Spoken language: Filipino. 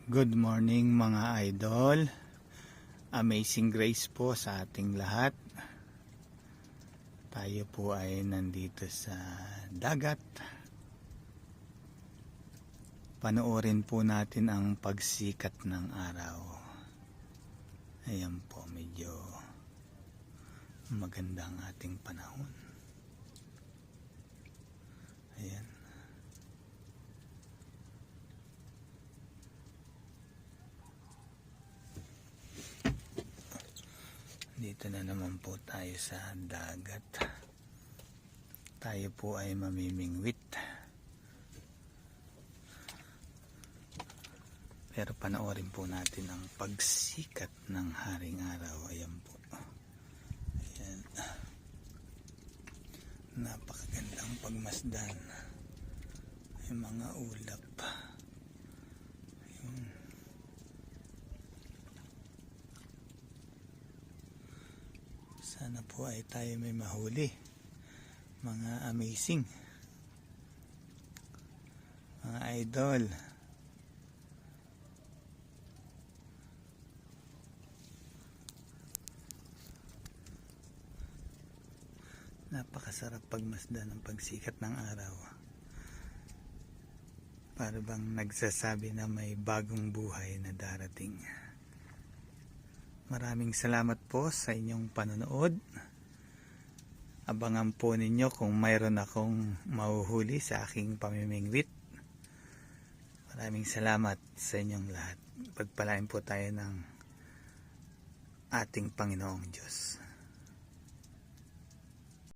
Good morning mga idol. Amazing grace po sa ating lahat. Tayo po ay nandito sa dagat. Panoorin po natin ang pagsikat ng araw. Ayan po, medyo maganda ang ating panahon. Ayan. Dito na naman po tayo sa dagat. Tayo po ay mamimingwit. Pero panoorin po natin ang pagsikat ng haring araw. Ayan po. Ayan. Napakagandang pagmasdan. Yung mga ulap. Ayan. Sana po ay tayo may mahuli. Mga amazing. Mga idol. Napakasarap pagmasdan ng pagsikat ng araw. Para bang nagsasabi na may bagong buhay na darating. Maraming salamat po sa inyong panonood. Abangan po ninyo kung mayroon akong mahuhuli sa aking pamimingwit. Maraming salamat sa inyong lahat. Pagpalain po tayo ng ating Panginoong Diyos.